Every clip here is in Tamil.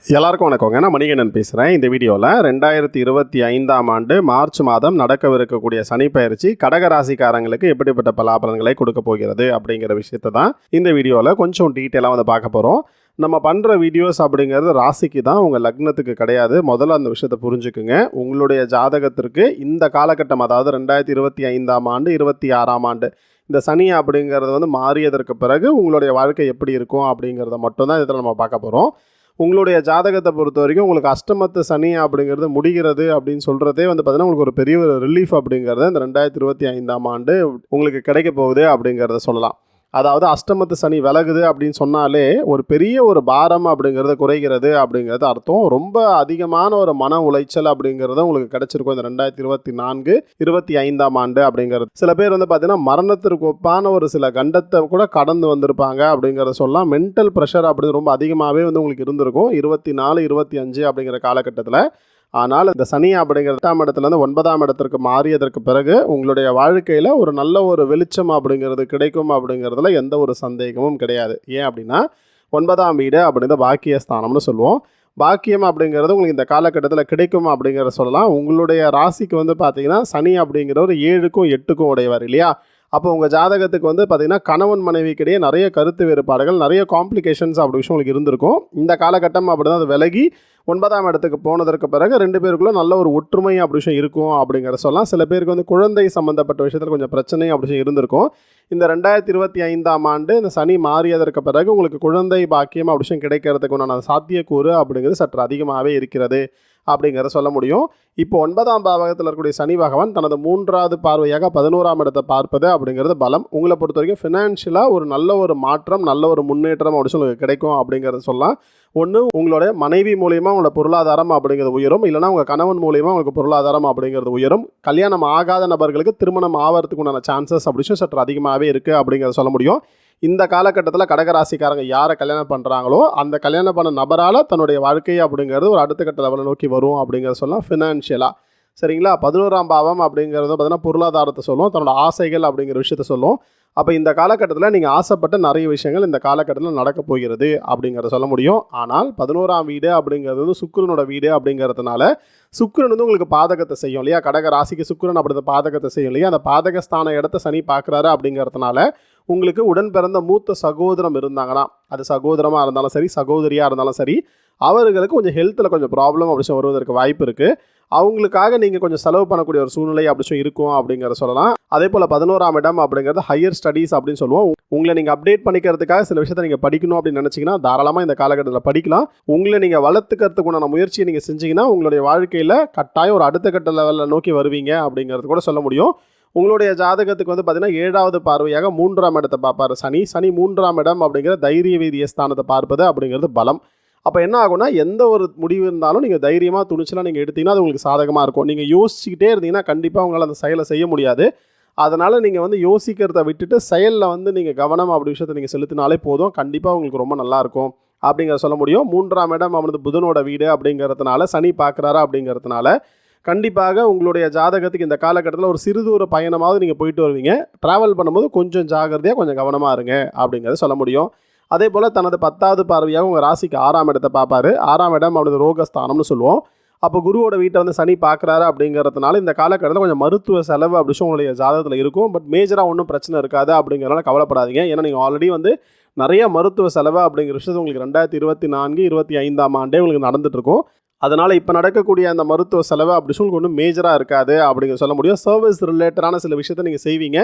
எல்லாருக்கும் வணக்கங்க. நான் மணிகண்டன் பேசுகிறேன். இந்த வீடியோவில் 2025ஆம் ஆண்டு மார்ச் மாதம் நடக்கவிருக்கக்கூடிய சனி பயிற்சி கடகராசிக்காரங்களுக்கு எப்படிப்பட்ட பலாபலன்களை கொடுக்க போகிறது அப்படிங்கிற விஷயத்தை தான் இந்த வீடியோவில் கொஞ்சம் டீட்டெயிலாக வந்து பார்க்க போகிறோம். நம்ம பண்ணுற வீடியோஸ் அப்படிங்கிறது ராசிக்கு தான், உங்கள் லக்னத்துக்கு கிடையாது. முதல்ல அந்த விஷயத்தை புரிஞ்சுக்குங்க. உங்களுடைய ஜாதகத்திற்கு இந்த காலகட்டம், அதாவது 2025ஆம் ஆண்டு 26ஆம் ஆண்டு இந்த சனி அப்படிங்கிறது வந்து மாறியதற்கு பிறகு உங்களுடைய வாழ்க்கை எப்படி இருக்கும் அப்படிங்கிறத மட்டும்தான் இதில் நம்ம பார்க்க போகிறோம். உங்களுடைய ஜாதகத்தை பொறுத்த வரைக்கும் உங்களுக்கு அஷ்டமத்து சனி அப்படிங்கிறது முடிகிறது அப்படின்னு சொல்கிறதே வந்து பார்த்தீங்கன்னா உங்களுக்கு ஒரு பெரிய ஒரு ரிலீஃப் அப்படிங்கிறத இந்த 2025ஆம் ஆண்டு உங்களுக்கு கிடைக்க போகுது அப்படிங்கிறத சொல்லலாம். அதாவது அஷ்டமத்து சனி விலகுது அப்படின்னு சொன்னாலே ஒரு பெரிய ஒரு பாரம் அப்படிங்கிறத குறைகிறது அப்படிங்கிறது அர்த்தம். ரொம்ப அதிகமான ஒரு மன உளைச்சல் அப்படிங்கிறது உங்களுக்கு கிடைச்சிருக்கும் இந்த 2024-25ஆம் ஆண்டு அப்படிங்கிறது. சில பேர் வந்து பார்த்தீங்கன்னா மரணத்திற்கு ஒப்பான ஒரு சில கண்டத்தை கூட கடந்து வந்திருப்பாங்க அப்படிங்கிறத சொல்லலாம். மென்டல் ப்ரெஷர் அப்படிங்கிறது ரொம்ப அதிகமாகவே வந்து உங்களுக்கு இருந்திருக்கும் 24-25 அப்படிங்கிற காலகட்டத்தில். ஆனால் இந்த சனி அப்படிங்கிற 8ஆம் இடத்துலேருந்து 9ஆம் இடத்திற்கு மாறியதற்கு பிறகு உங்களுடைய வாழ்க்கையில் ஒரு நல்ல ஒரு வெளிச்சம் அப்படிங்கிறது கிடைக்கும் அப்படிங்கிறதுல எந்த ஒரு சந்தேகமும் கிடையாது. ஏன் அப்படின்னா 9ஆம் வீடு அப்படிங்கிற பாக்கியஸ்தானம்னு சொல்லுவோம். பாக்கியம் அப்படிங்கிறது உங்களுக்கு இந்த காலகட்டத்தில் கிடைக்கும் அப்படிங்கிறத சொல்லலாம். உங்களுடைய ராசிக்கு வந்து பார்த்தீங்கன்னா சனி அப்படிங்கிற ஒரு 7க்கும் 8க்கும் உடையவர் இல்லையா? அப்போ உங்கள் ஜாதகத்துக்கு வந்து பார்த்திங்கன்னா கணவன் மனைவிக்கிடையே நிறைய கருத்து வேறுபாடுகள், நிறைய காம்ப்ளிகேஷன்ஸ் அப்படி விஷயம் உங்களுக்கு இருந்திருக்கும். இந்த காலகட்டம் அப்படி தான் அது விலகி 9ஆம் இடத்துக்கு போனதற்கு பிறகு 2 பேருக்குள்ளே நல்ல ஒரு ஒற்றுமை அப்படி விஷயம் இருக்கும் அப்படிங்கிற சொல்லலாம். சில பேருக்கு வந்து குழந்தை சம்மந்தப்பட்ட விஷயத்தில் கொஞ்சம் பிரச்சனை அப்படி விஷயம் இருந்திருக்கும். இந்த 2025ஆம் ஆண்டு இந்த சனி மாறியதற்கு பிறகு உங்களுக்கு குழந்தை பாக்கியம் அப்படி விஷயம் கிடைக்கிறதுக்கு உண்டான சாத்தியக்கூறு அப்படிங்கிறது சற்று அதிகமாகவே இருக்கிறது அப்படிங்கிறத சொல்ல முடியும். இப்போ 9ஆம் பாவகத்தில் இருக்கக்கூடிய சனி பகவான் தனது 3வது பார்வையாக 11ஆம் இடத்தை பார்ப்பது அப்படிங்கிறது பலம். உங்களை பொறுத்த வரைக்கும் ஃபினான்ஷியலாக ஒரு நல்ல ஒரு மாற்றம், நல்ல ஒரு முன்னேற்றம் அப்படின்னு சொல்லி கிடைக்கும் அப்படிங்கிறத சொல்லலாம். ஒன்று உங்களுடைய மனைவி மூலியமாக உங்களோட பொருளாதாரம் அப்படிங்கிறது உயரும், இல்லைனா உங்கள் கணவன் மூலியமாக உங்களுக்கு பொருளாதாரம் அப்படிங்கிறது உயரும். கல்யாணம் ஆகாத நபர்களுக்கு திருமணம் ஆகிறதுக்கு உண்டான சான்சஸ் அப்படின்னு சற்று அதிகமாகவே இருக்குது அப்படிங்கிறத சொல்ல முடியும். இந்த காலகட்டத்தில் கடகராசிக்காரங்க யாரை கல்யாணம் பண்ணுறாங்களோ அந்த கல்யாணம் பண்ண நபரால் தன்னுடைய வாழ்க்கை அப்படிங்கிறது ஒரு அடுத்த கட்ட லெவலை நோக்கி வரும் அப்படிங்கிறத சொல்லலாம். ஃபினான்ஷியலாக சரிங்களா. 11ஆம் பாவம் அப்படிங்கிறது பார்த்தீங்கன்னா பொருளாதாரத்தை சொல்லும், தன்னோட ஆசைகள் அப்படிங்கிற விஷயத்த சொல்லும். அப்போ இந்த காலகட்டத்தில் நீங்கள் ஆசைப்பட்ட நிறைய விஷயங்கள் இந்த காலகட்டத்தில் நடக்க போகிறது அப்படிங்கிறத சொல்ல முடியும். ஆனால் 11ஆம் வீடு அப்படிங்கிறது வந்து சுக்கிரனோட வீடு அப்படிங்கிறதுனால சுக்கிரன் வந்து உங்களுக்கு பாதகத்தை செய்யும் இல்லையா? கடக ராசிக்கு சுக்கிரன் அப்படி பாதகத்தை செய்யும் இல்லையா? அந்த பாதகஸ்தான இடத்த சனி பார்க்குறாரு அப்படிங்கிறதுனால உங்களுக்கு உடன் பிறந்த மூத்த சகோதரம் இருந்தாங்கன்னா, அது சகோதரமாக இருந்தாலும் சரி, சகோதரியாக இருந்தாலும் சரி, அவர்களுக்கு கொஞ்சம் ஹெல்த்தில் கொஞ்சம் ப்ராப்ளம் அப்படி வருவதற்கு வாய்ப்பு இருக்குது. அவங்களுக்காக நீங்கள் கொஞ்சம் செலவு பண்ணக்கூடிய ஒரு சூழ்நிலை அப்படி இருக்கும் அப்படிங்கிறத சொல்லலாம். அதே போல் 11ஆம் இடம் அப்படிங்கிறது ஹையர் ஸ்டடீஸ் அப்படின்னு சொல்லுவோம். உங்களை நீங்கள் அப்டேட் பண்ணிக்கிறதுக்காக சில விஷயத்தை நீங்கள் படிக்கணும் அப்படின்னு நினச்சிங்கன்னா தாராளமாக இந்த காலகட்டத்தில் படிக்கலாம். உங்களை நீங்கள் வளர்த்துக்கிறதுக்கு உண்டான முயற்சியை நீங்கள் செஞ்சீங்கன்னா உங்களுடைய வாழ்க்கையில் கட்டாயம் ஒரு அடுத்த கட்ட லெவலில் நோக்கி வருவீங்க அப்படிங்கிறது கூட சொல்ல முடியும். உங்களுடைய ஜாதகத்துக்கு வந்து பார்த்தீங்கன்னா 7வது பார்வையாக 3ஆம் இடத்தை பார்ப்பார் சனி. 3ஆம் இடம் அப்படிங்கிற தைரிய வீரிய ஸ்தானத்தை பார்ப்பது அப்படிங்கிறது பலம். அப்போ என்ன ஆகும்னா, எந்த ஒரு முடிவு இருந்தாலும் நீங்கள் தைரியமாக துணிச்சலாக நீங்கள் எடுத்தீங்கன்னா அது உங்களுக்கு சாதகமாக இருக்கும். நீங்கள் யோசிச்சுக்கிட்டே இருந்தீங்கன்னா கண்டிப்பாக உங்களால் அந்த செயலை செய்ய முடியாது. அதனால் நீங்கள் வந்து யோசிக்கிறத விட்டுட்டு செயலில் வந்து நீங்கள் கவனம் அப்படி விஷயத்தை நீங்கள் செலுத்தினாலே போதும், கண்டிப்பாக உங்களுக்கு ரொம்ப நல்லாயிருக்கும் அப்படிங்கிற சொல்ல முடியும். 3ஆம் இடம் அவனது புதனோட வீடு அப்படிங்கிறதுனால சனி பார்க்குறாரா அப்படிங்கிறதுனால கண்டிப்பாக உங்களுடைய ஜாதகத்துக்கு இந்த காலகட்டத்தில் ஒரு சிறு தூர பயணமாவது நீங்கள் போயிட்டு வருவீங்க. ட்ராவல் பண்ணும்போது கொஞ்சம் ஜாகிரதையாக கொஞ்சம் கவனமாக இருங்க அப்படிங்கிறத சொல்ல முடியும். அதே போல் தனது 10வது பார்வையாக உங்கள் ராசிக்கு 6ஆம் இடத்தை பார்ப்பார். 6ஆம் இடம் அவனது ரோகஸ்தானம்னு சொல்லுவோம். அப்போ குருவோட வீட்டை வந்து சனி பார்க்குறாரு அப்படிங்கிறதுனால இந்த காலகட்டத்தில் கொஞ்சம் மருத்துவ செலவு அப்படி உங்களுடைய ஜாதகத்தில் இருக்கும். பட் மேஜராக ஒன்றும் பிரச்சனை இருக்காது அப்படிங்கிறனால கவலைப்படாதீங்க. ஏன்னா நீங்கள் ஆல்ரெடி வந்து நிறைய மருத்துவ செலவு அப்படிங்கிற விஷயத்து உங்களுக்கு 2024-25ஆம் ஆண்டே உங்களுக்கு நடந்துகிட்ருக்கும். அதனால் இப்போ நடக்கக்கூடிய அந்த மருத்துவ செலவு அப்படி சொல்லி ஒன்றும் மேஜராக இருக்காது அப்படிங்கிற சொல்ல முடியும். சர்வீஸ் ரிலேட்டடான சில விஷயத்தை நீங்கள் செய்வீங்க.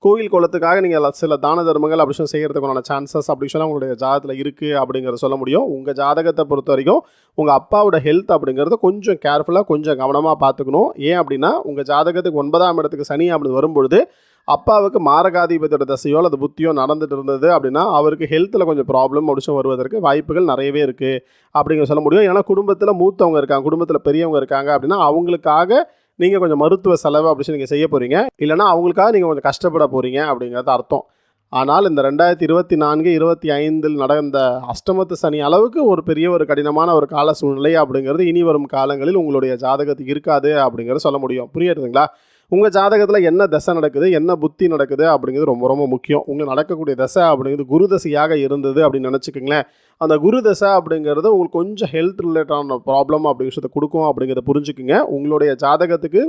கோயில் குளத்துக்காக நீங்கள் சில தான தர்மங்கள் அப்படி சொல்லி செய்கிறதுக்கான சான்சஸ் அப்படி சொல்லி உங்களுடைய ஜாதகத்தில் இருக்குது அப்படிங்கிறத சொல்ல முடியும். உங்கள் ஜாதகத்தை பொறுத்த வரைக்கும் உங்கள் அப்பாவோட ஹெல்த் அப்படிங்கிறத கொஞ்சம் கேர்ஃபுல்லாக கொஞ்சம் கவனமாக பார்த்துக்கணும். ஏன் அப்படின்னா உங்கள் ஜாதகத்துக்கு 9ஆம் இடத்துக்கு சனி அப்படி வரும்பொழுது அப்பாவுக்கு மாரகாதிபதியோட தசையோ அல்லது புத்தியோ நடந்துட்டு இருந்தது அப்படின்னா அவருக்கு ஹெல்த்தில் கொஞ்சம் ப்ராப்ளம் முடிச்சும் வருவதற்கு வாய்ப்புகள் நிறையவே இருக்குது அப்படிங்கிற சொல்ல முடியும். ஏன்னா குடும்பத்தில் மூத்தவங்க இருக்காங்க, குடும்பத்தில் பெரியவங்க இருக்காங்க அப்படின்னா அவங்களுக்காக நீங்கள் கொஞ்சம் மருத்துவ செலவு அப்படி நீங்கள் செய்ய போகிறீங்க, இல்லைனா அவங்களுக்காக நீங்கள் கொஞ்சம் கஷ்டப்பட போகிறீங்க அப்படிங்கிறது அர்த்தம். ஆனால் இந்த 2024-25 நடந்த அஷ்டமத்து சனி அளவுக்கு ஒரு பெரிய ஒரு கடினமான ஒரு கால சூழ்நிலை அப்படிங்கிறது இனி வரும் காலங்களில் உங்களுடைய ஜாதகத்துக்கு இருக்காது அப்படிங்கிறத சொல்ல முடியும். புரியுதுங்களா? உங்கள் ஜாதகத்தில் என்ன தசை நடக்குது, என்ன புத்தி நடக்குது அப்படிங்கிறது ரொம்ப ரொம்ப முக்கியம். உங்களுக்கு நடக்கக்கூடிய தசை அப்படிங்கிறது குரு தசையாக இருந்தது அப்படின்னு நினச்சிக்கோங்களேன். அந்த குரு தசை அப்படிங்கிறது உங்களுக்கு கொஞ்சம் ஹெல்த் ரிலேட்டடான ப்ராப்ளம் அப்படிங்கிற விஷயத்தை கொடுக்கும் அப்படிங்கிறத புரிஞ்சுக்குங்க. உங்களுடைய ஜாதகத்துக்கு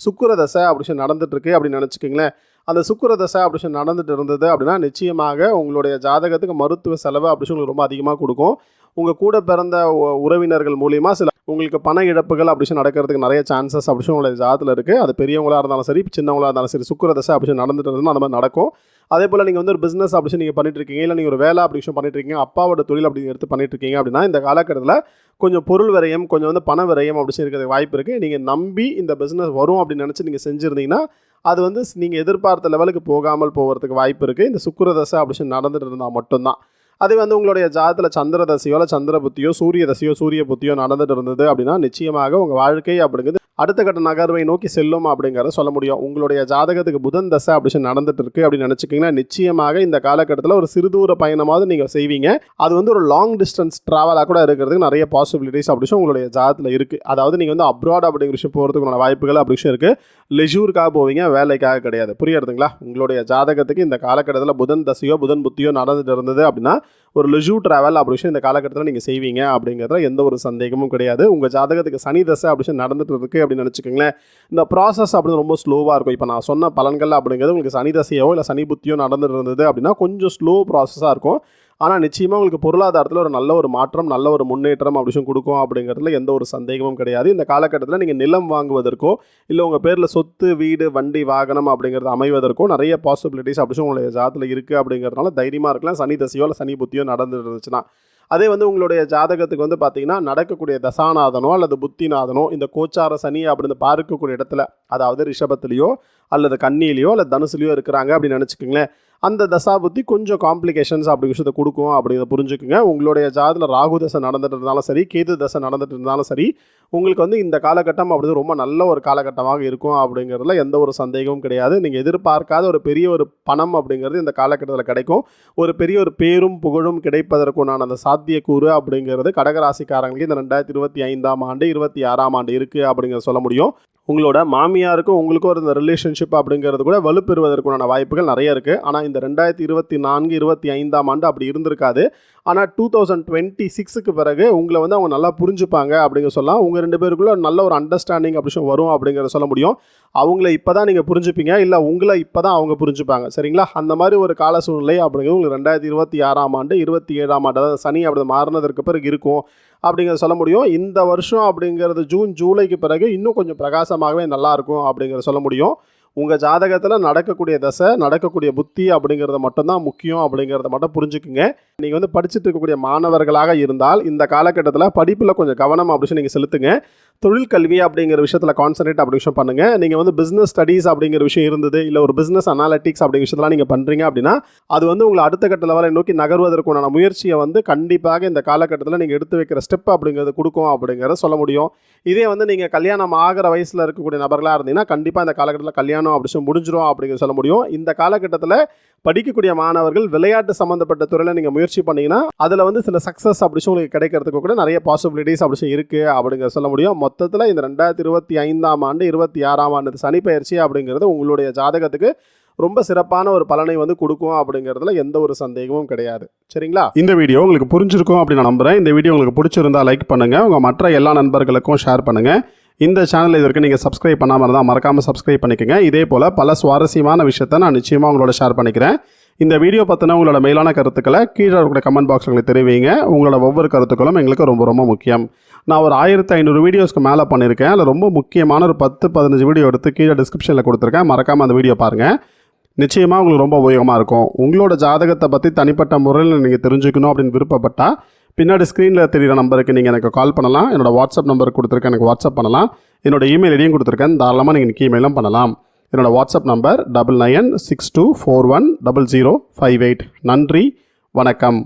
சுக்கிர தசை அப்படி நடந்துட்டுருக்கு அப்படின்னு நினச்சிக்கிங்களேன். அந்த சுக்கிர தசை அப்படி நடந்துட்டு இருந்தது அப்படின்னா நிச்சயமாக உங்களுடைய ஜாதகத்துக்கு மருத்துவ செலவு அப்படி உங்களுக்கு ரொம்ப அதிகமாக கொடுக்கும். உங்கள் கூட பிறந்த உறவினர்கள் மூலிமா சில உங்களுக்கு பண இழப்புகள் அப்படி நடக்கிறதுக்கு நிறைய சான்சஸ் அப்படி உங்களுடைய ஜாதத்தில் இருக்குது. அது பெரியவங்களாக இருந்தாலும் சரி, சின்னவங்களாக இருந்தாலும் சரி, சுக்கிர தசை அப்படி நடந்துட்டு இருந்ததுன்னா அந்த மாதிரி நடக்கும். அதே போல் நீங்கள் வந்து ஒரு பிஸ்னஸ் அப்படி நீங்கள் பண்ணிட்டுருக்கீங்க, இல்லை நீங்கள் ஒரு வேலை அப்படி விஷயம் பண்ணிட்டுருக்கீங்க, அப்பாவோட தொழில் அப்படி எடுத்து பண்ணிட்டுருக்கீங்க அப்படின்னா இந்த காலகட்டத்தில் கொஞ்சம் பொருள் விரயம், கொஞ்சம் வந்து பண விரயம் அப்படி இருக்கிறதுக்கு வாய்ப்பு இருக்குது. நீங்கள் நம்பி இந்த பிஸ்னஸ் வரும் அப்படின்னு நினச்சி நீங்கள் செஞ்சுருந்தீங்கன்னா அது வந்து நீங்கள் எதிர்பார்த்த லெவலுக்கு போகாமல் போகிறதுக்கு வாய்ப்பு இருக்குது. இந்த சுக்கிர தசை அப்படி நடந்துட்டு இருந்தால் மட்டும்தான். அதே வந்து உங்களுடைய ஜாதத்தில் சந்திர தசையோ இல்லை சந்திர புத்தியோ சூரிய தசையோ சூரிய புத்தியோ நடந்துட்டு இருந்தது அப்படின்னா நிச்சயமாக உங்கள் வாழ்க்கை அப்படிங்கிறது அடுத்த கட்ட நகர்வை நோக்கி செல்லும் அப்படிங்கிறத சொல்ல முடியும். உங்களுடைய ஜாதகத்துக்கு புதன் தசை அப்படி நடந்துட்டு இருக்கு அப்படின்னு நினச்சிக்கிங்கன்னா நிச்சயமாக இந்த காலகட்டத்தில் ஒரு சிறுதூர பயணமாவது நீங்கள் செய்வீங்க. அது வந்து ஒரு லாங் டிஸ்டன்ஸ் ட்ராவலாக கூட இருக்கிறதுக்கு நிறைய பாசிபிலிட்டிஸ் அப்படி உங்களுடைய ஜாதத்தில் இருக்குது. அதாவது நீங்கள் வந்து அப்ராட் அப்படிங்கிற விஷயம் போகிறதுக்கான வாய்ப்புகள் அப்படி விஷயம் இருக்குது. லெஜூருக்காக போவீங்க, வேலைக்காக கிடையாது. புரியுறதுங்களா? உங்களுடைய ஜாதகத்துக்கு இந்த காலகட்டத்தில் புதன் தசையோ புதன் புத்தியோ நடந்துட்டு இருந்தது அப்படின்னா ஒரு லெஜூ ட்ராவல் அப்படி விஷயம் இந்த காலகட்டத்தில் நீங்கள் செய்வீங்க அப்படிங்கிறதுல எந்த ஒரு சந்தேகமும் கிடையாது. உங்கள் ஜாதகத்துக்கு சனி தசை அப்படி நடந்துட்டு இருக்குது அப்படின்னு நினச்சிக்கோங்களேன். இந்த ப்ராசஸ் அப்படின்னு ரொம்ப ஸ்லோவாக இருக்கும். இப்போ நான் சொன்ன பலன்கள் அப்படிங்கிறது உங்களுக்கு சனி தசையோ இல்லை சனி புத்தியோ நடந்துட்டு இருந்தது அப்படின்னா கொஞ்சம் ஸ்லோ ப்ராசஸாக இருக்கும். ஆனால் நிச்சயமாக உங்களுக்கு பொருளாதாரத்தில் ஒரு நல்ல ஒரு மாற்றம், நல்ல ஒரு முன்னேற்றம் அப்படி விஷயம் கொடுக்கும் அப்படிங்கிறதுல எந்த ஒரு சந்தேகமும் கிடையாது. இந்த காலகட்டத்தில் நீங்கள் நிலம் வாங்குவதற்கோ இல்லை உங்கள் பேரில் சொத்து, வீடு, வண்டி, வாகனம் அப்படிங்கிறது அமைவதற்கோ நிறைய பாசிபிலிட்டிஸ் அப்படி உங்களுடைய ஜாதத்தில் இருக்குது அப்படிங்கிறதுனால தைரியமாக இருக்கலாம். சனி தசையோ இல்லை சனி புத்தியோ நடந்துட்டு இருந்துச்சுன்னா. அதே வந்து உங்களுடைய ஜாதகத்துக்கு வந்து பார்த்தீங்கன்னா நடக்கக்கூடிய தசாநாதனோ அல்லது புத்திநாதனோ இந்த கோச்சார சனி அப்படின்னு பார்க்கக்கூடிய இடத்துல, அதாவது ரிஷபத்திலேயோ அல்லது கன்னியிலையோ அல்லது தனுசுலையோ இருக்கிறாங்க அப்படின்னு நினச்சிக்கோங்களேன். அந்த தசா புத்தி கொஞ்சம் காம்ப்ளிகேஷன்ஸ் அப்படி விஷயத்தை கொடுக்கும் அப்படிங்கிறத புரிஞ்சுக்குங்க. உங்களுடைய ஜாதத்தில் ராகு தசை நடந்துட்டு இருந்தாலும் சரி, கேது தசை நடந்துட்டு இருந்தாலும் சரி, உங்களுக்கு வந்து இந்த காலகட்டம் அப்படிது ரொம்ப நல்ல ஒரு காலகட்டமாக இருக்கும் அப்படிங்கிறதுல எந்த ஒரு சந்தேகமும் கிடையாது. நீங்கள் எதிர்பார்க்காத ஒரு பெரிய ஒரு பணம் அப்படிங்கிறது இந்த காலகட்டத்தில் கிடைக்கும். ஒரு பெரிய ஒரு பேரும் புகழும் கிடைப்பதற்குண்டான அந்த சாத்தியக்கூறு அப்படிங்கிறது கடகராசிக்காரங்களுக்கு இந்த 2025ஆம் ஆண்டு 26ஆம் ஆண்டு இருக்குது அப்படிங்கிறத சொல்ல முடியும். உங்களோட மாமியாருக்கும் உங்களுக்கும் ஒரு இந்த ரிலேஷன்ஷிப் அப்படிங்கிறது கூட வலுப்பெறுவதற்கான வாய்ப்புகள் நிறைய இருக்குது. ஆனால் இந்த 2024, 25ஆம் ஆண்டு அப்படி இருந்திருக்காது. ஆனால் 2026க்கு பிறகு உங்களை வந்து அவங்க நல்லா புரிஞ்சுப்பாங்க அப்படிங்கிற சொல்லலாம். உங்கள் 2 பேருக்குள்ள நல்ல ஒரு அண்டர்ஸ்டாண்டிங் அப்படி வரும் அப்படிங்கிறத சொல்ல முடியும். அவங்கள இப்போ தான் நீங்கள் புரிஞ்சுப்பீங்க, இல்லை உங்களை இப்போ தான் அவங்க புரிஞ்சுப்பாங்க. சரிங்களா? அந்த மாதிரி ஒரு கால சூழ்நிலை அப்படிங்கிறது உங்களுக்கு 2026ஆம் ஆண்டு 27ஆம் ஆண்டு அதாவது சனி அப்படி மாறினதற்கு பிறகு இருக்கும் அப்படிங்கிறத சொல்ல முடியும். இந்த வருஷம் அப்படிங்கிறது ஜூன், ஜூலைக்கு பிறகு இன்னும் கொஞ்சம் பிரகாசமாகவே நல்லாயிருக்கும் அப்படிங்கிறத சொல்ல முடியும். உங்கள் ஜாதகத்தில் நடக்கக்கூடிய தசை, நடக்கக்கூடிய புத்தி அப்படிங்கிறத மட்டும்தான் முக்கியம் அப்படிங்கிறத மட்டும் புரிஞ்சுக்குங்க. நீங்கள் வந்து படிச்சுட்டு இருக்கக்கூடிய மாணவர்களாக இருந்தால் இந்த காலகட்டத்தில் படிப்பில் கொஞ்சம் கவனம் அப்படின்னு நீங்கள் செலுத்துங்க. தொழில் கல்வி அப்படிங்கிற விஷயத்தில் கான்சன்ட்ரேட் அப்படி விஷயம் பண்ணுங்கள். நீங்கள் வந்து பிஸ்னஸ் ஸ்டடீஸ் அப்படிங்கிற விஷயம் இருந்தது, இல்லை ஒரு பிஸ்னஸ் அனாலிட்டிக்ஸ் அப்படிங்கிற விஷயத்தெல்லாம் நீங்கள் பண்ணுறீங்க அப்படின்னா அது வந்து உங்களை அடுத்த கட்ட லெவலை நோக்கி நகர்வதற்கான முயற்சியை வந்து கண்டிப்பாக இந்த காலகட்டத்தில் நீங்கள் எடுத்து வைக்கிற ஸ்டெப் அப்படிங்கிறது கொடுக்கும் அப்படிங்கிறத சொல்ல முடியும். இதே வந்து நீங்கள் கல்யாணம் ஆகிற வயசில் இருக்கக்கூடிய நபர்களாக இருந்தீங்கன்னா கண்டிப்பாக இந்த காலகட்டத்தில் கல்யாணம் அப்படி முடிஞ்சிடும் அப்படிங்கிற சொல்ல முடியும். இந்த காலகட்டத்தில் படிக்கக்கூடிய மாணவர்கள் விளையாட்டு சம்மந்தப்பட்ட துறையில் நீங்கள் முயற்சி பண்ணிங்கன்னா அதில் வந்து சில சக்ஸஸ் அப்படி உங்களுக்கு கிடைக்கிறதுக்கு கூட நிறைய பாசிபிலிட்டிஸ் அப்படி இருக்குது அப்படிங்கிற சொல்ல முடியும். மொத்தத்தில் இந்த 2025ஆம் ஆண்டு 26ஆம் ஆண்டு சனி பயிற்சி அப்படிங்கிறது உங்களுடைய ஜாதகத்துக்கு ரொம்ப சிறப்பான ஒரு பலனை வந்து கொடுக்கும் அப்படிங்கிறதுல எந்த ஒரு சந்தேகமும் கிடையாது. சரிங்களா? இந்த வீடியோ உங்களுக்கு புரிஞ்சிருக்கும் அப்படின்னு நான் நம்புகிறேன். இந்த வீடியோ உங்களுக்கு பிடிச்சிருந்தா லைக் பண்ணுங்கள், உங்கள் மற்ற எல்லா நண்பர்களுக்கும் ஷேர் பண்ணுங்கள். இந்த சேனல் இது வரைக்கும் நீங்கள் சப்ஸ்கிரைப் பண்ணாமல் இருந்தால் மறக்காமல் சப்ஸ்கிரைப் பண்ணிக்கோங்க. இதே போல் பல சுவாரஸ்யமான விஷயத்தை நான் நிச்சயமாக உங்களோட ஷேர் பண்ணிக்கிறேன். இந்த வீடியோ பற்றின உங்களோட மேலான கருத்துக்களை கீழே இருக்கிற கமெண்ட் பாக்ஸில் தெரிவிங்க. உங்களோட ஒவ்வொரு கருத்துக்களும் எங்களுக்கு ரொம்ப ரொம்ப முக்கியம். நான் ஒரு 1500 வீடியோஸ்க்கு மேலே பண்ணியிருக்கேன். அதில் ரொம்ப முக்கியமான ஒரு 10-15 வீடியோ எடுத்து கீழே டிஸ்கிரிப்ஷனில் கொடுத்துருக்கேன். மறக்காமல் அந்த வீடியோ பாருங்கள். நிச்சயமாக உங்களுக்கு ரொம்ப உபயோகமாக இருக்கும். உங்களோட ஜாதகத்தை பற்றி தனிப்பட்ட முறையில் நீங்கள் தெரிஞ்சுக்கணும் அப்படின்னு விருப்பப்பட்டால் பின்னாடி ஸ்க்ரீனில் தெரிகிற நம்பருக்கு நீங்கள் எனக்கு கால் பண்ணலாம். என்னோட வாட்ஸ்அப் நம்பருக்கு கொடுத்துருக்கேன், எனக்கு வாட்ஸ்அப் பண்ணலாம். என்னோட இமெயில் ஐடியும் கொடுத்துருக்கேன், தாராளமாக நீங்கள் எனக்கு இமெயிலும் பண்ணலாம். என்னோட வாட்ஸ்அப் நம்பர் 9962410058. நன்றி, வணக்கம்.